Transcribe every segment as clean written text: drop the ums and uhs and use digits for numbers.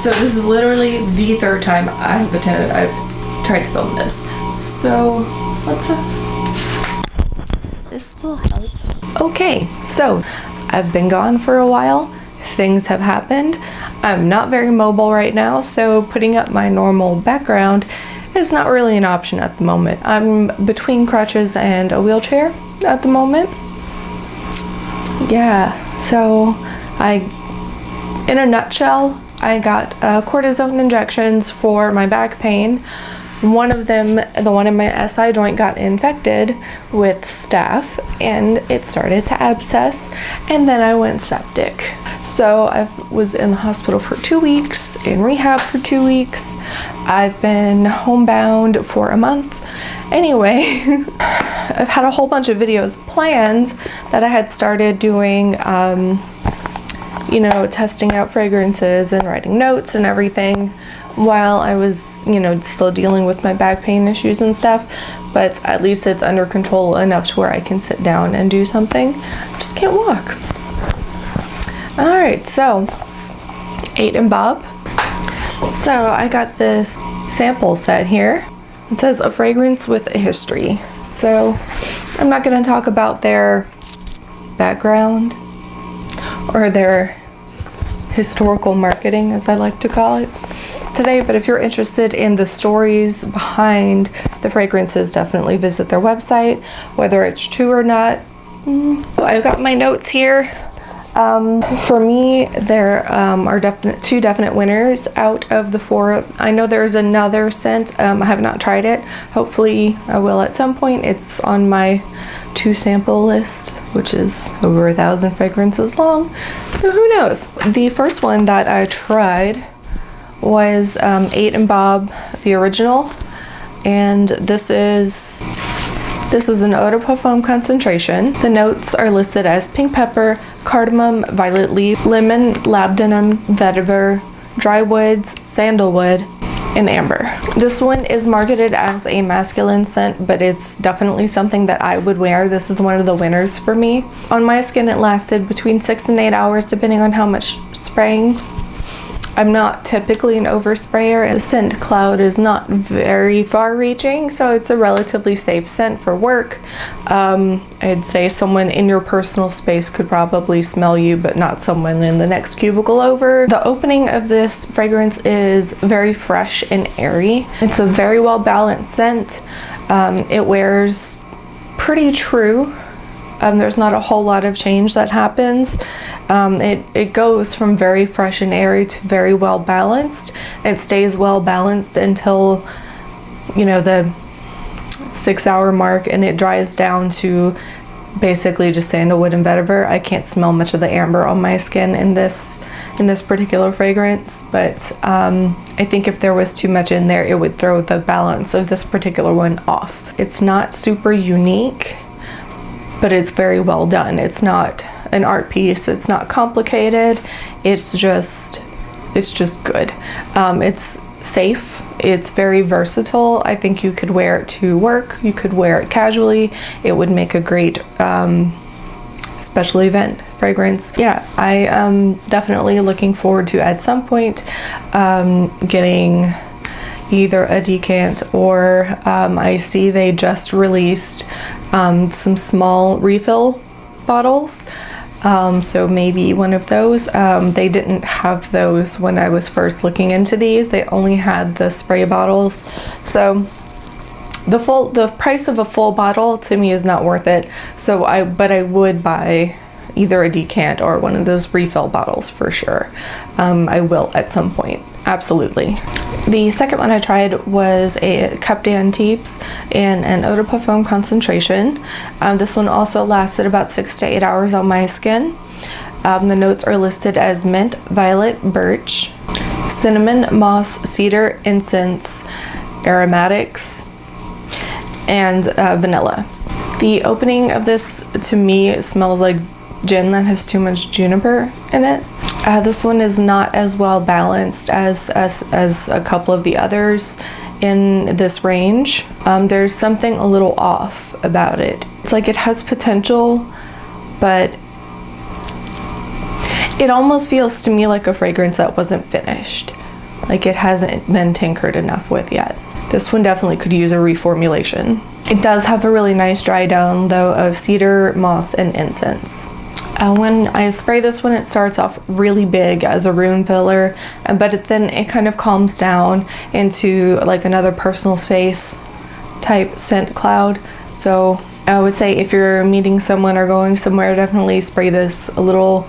So this is literally the third time I've tried to film this. So let's this will help. Okay, so I've been gone for a while. Things have happened. I'm not very mobile right now, so putting up my normal background is not really an option at the moment. I'm between crutches and a wheelchair at the moment. Yeah, so in a nutshell, I got cortisone injections for my back pain. One of them, the one in my SI joint, got infected with staph and it started to abscess, and then I went septic. So I was in the hospital for 2 weeks, in rehab for 2 weeks. I've been homebound for a month. Anyway, I've had a whole bunch of videos planned that I had started doing, you know, testing out fragrances and writing notes and everything while I was, you know, still dealing with my back pain issues and stuff, but at least it's under control enough to where I can sit down and do something. I just can't walk. All right, so annndd. So I got this sample set here. It says a fragrance with a history. So I'm not going to talk about their background or their historical marketing, as I like to call it, today, but if you're interested in the stories behind the fragrances, definitely visit their website, whether it's true or not. I've got my notes here. For me, there are two definite winners out of the 4. I know there's another scent. I have not tried it. Hopefully I will at some point. It's on my 2 sample list, which is over 1,000 fragrances long. So who knows? The first one that I tried was annndd, the original, and this is an eau de parfum concentration. The notes are listed as pink pepper, cardamom, violet leaf, lemon, labdanum, vetiver, dry woods, sandalwood, and amber. This one is marketed as a masculine scent, but it's definitely something that I would wear. This is one of the winners for me. On my skin, it lasted between 6 and 8 hours, depending on how much spraying. I'm not typically an oversprayer. The scent cloud is not very far reaching, so it's a relatively safe scent for work. I'd say someone in your personal space could probably smell you, but not someone in the next cubicle over. The opening of this fragrance is very fresh and airy. It's a very well balanced scent. It wears pretty true. There's not a whole lot of change that happens. It goes from very fresh and airy to very well balanced. It stays well balanced until, you know, the 6-hour mark, and it dries down to basically just sandalwood and vetiver. I can't smell much of the amber on my skin in this particular fragrance, but I think if there was too much in there, it would throw the balance of this particular one off. It's not super unique, but it's very well done. It's not an art piece. It's not complicated. It's just good. It's safe. It's very versatile. I think you could wear it to work. You could wear it casually. It would make a great special event fragrance. Yeah, I am definitely looking forward to at some point getting either a decant or I see they just released some small refill bottles, so maybe one of those. They didn't have those when I was first looking into these. They only had the spray bottles, so the price of a full bottle to me is not worth it. So I would buy either a decant or one of those refill bottles for sure. I will at some point, absolutely. The second one I tried was a Cap d'Antibes in an eau de parfum concentration. This one also lasted about 6 to 8 hours on my skin. The notes are listed as mint, violet, birch, cinnamon, moss, cedar, incense, aromatics, and vanilla. The opening of this to me smells like gin that has too much juniper in it. This one is not as well balanced as a couple of the others in this range. There's something a little off about it. It's like it has potential, but it almost feels to me like a fragrance that wasn't finished. Like, it hasn't been tinkered enough with yet. This one definitely could use a reformulation. It does have a really nice dry down though of cedar, moss, and incense. When I spray this one, it starts off really big as a room filler, but then it kind of calms down into like another personal space type scent cloud. So I would say if you're meeting someone or going somewhere, definitely spray this a little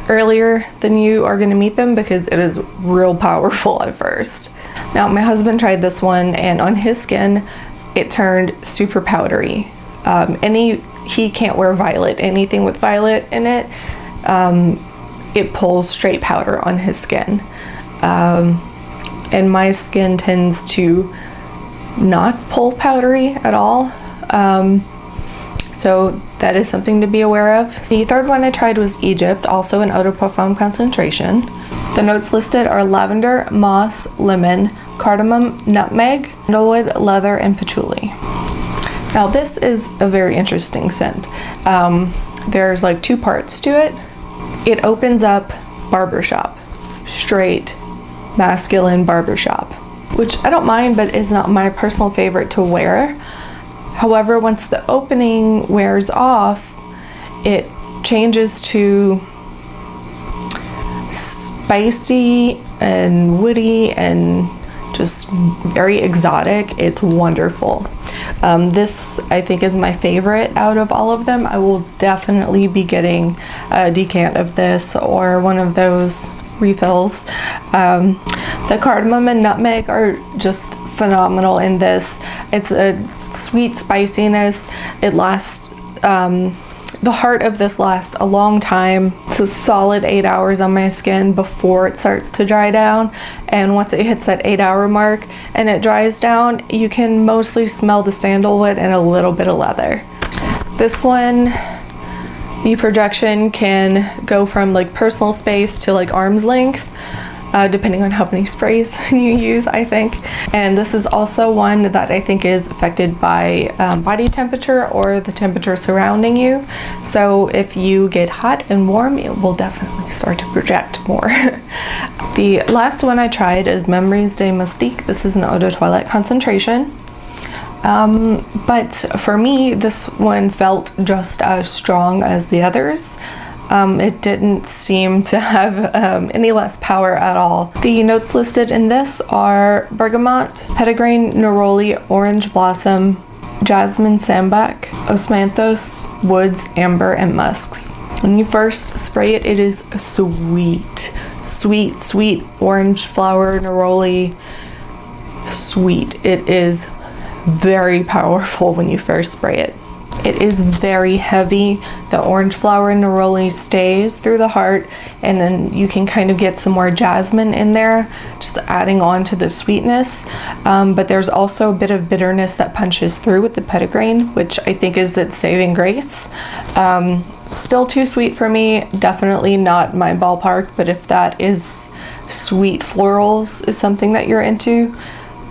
earlier than you are going to meet them, because it is real powerful at first. Now, my husband tried this one, and on his skin it turned super powdery. He can't wear violet. Anything with violet in it, it pulls straight powder on his skin. And my skin tends to not pull powdery at all. So that is something to be aware of. The third one I tried was Egypt, also an eau de parfum concentration. The notes listed are lavender, moss, lemon, cardamom, nutmeg, sandalwood, leather, and patchouli. Now this is a very interesting scent. There's like two parts to it. It opens up barbershop, straight masculine barbershop, which I don't mind, but is not my personal favorite to wear. However, once the opening wears off, it changes to spicy and woody and just very exotic. It's wonderful. This I think is my favorite out of all of them. I will definitely be getting a decant of this or one of those refills. The cardamom and nutmeg are just phenomenal in this. It's a sweet spiciness. It lasts, the heart of this lasts a long time. It's a solid 8 hours on my skin before it starts to dry down, and once it hits that 8-hour mark and it dries down, you can mostly smell the sandalwood and a little bit of leather. This one, the projection can go from like personal space to like arm's length, depending on how many sprays you use, I think. And this is also one that I think is affected by body temperature or the temperature surrounding you. So if you get hot and warm, it will definitely start to project more. The last one I tried is Memories de Mystique. This is an eau de toilette concentration. But for me, this one felt just as strong as the others. It didn't seem to have any less power at all. The notes listed in this are bergamot, petitgrain, neroli, orange blossom, jasmine sambac, osmanthus, woods, amber, and musks. When you first spray it, it is sweet, sweet, sweet orange flower, neroli, sweet. It is very powerful when you first spray it. It is very heavy. The orange flower and neroli stays through the heart, and then you can kind of get some more jasmine in there, just adding on to the sweetness. But there's also a bit of bitterness that punches through with the petitgrain, which I think is its saving grace. Still too sweet for me, definitely not my ballpark, but if that is sweet florals is something that you're into,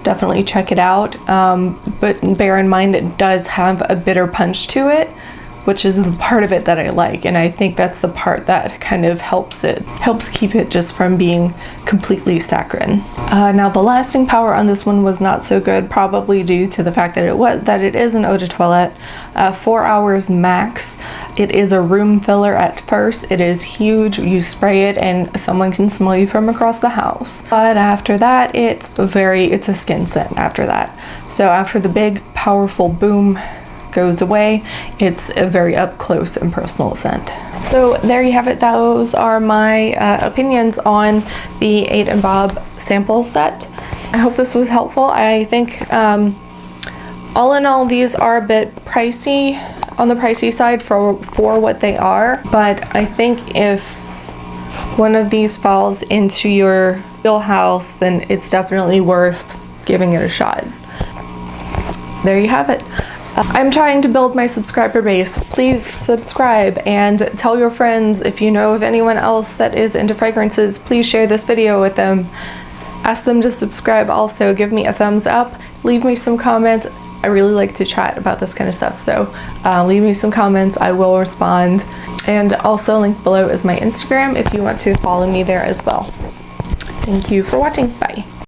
definitely check it out. But bear in mind it does have a bitter punch to it, which is the part of it that I like, and I think that's the part that kind of helps keep it just from being completely saccharine. Now the lasting power on this one was not so good, probably due to the fact that it is an eau de toilette. 4 hours max. It is a room filler at first. It is huge. You spray it and someone can smell you from across the house. But after that, it's a skin scent after that. So after the big powerful boom goes away, it's a very up close and personal scent. So there you have it. Those are my opinions on the 8 and Bob sample set. I hope this was helpful. I think all in all, these are a bit pricey, on the pricey side for what they are, but I think if one of these falls into your wheelhouse, then it's definitely worth giving it a shot. There you have it. I'm trying to build my subscriber base. Please subscribe and tell your friends. If you know of anyone else that is into fragrances, please share this video with them. Ask them to subscribe also. Give me a thumbs up. Leave me some comments. I really like to chat about this kind of stuff, so leave me some comments. I will respond. And also link below is my Instagram if you want to follow me there as well. Thank you for watching. Bye.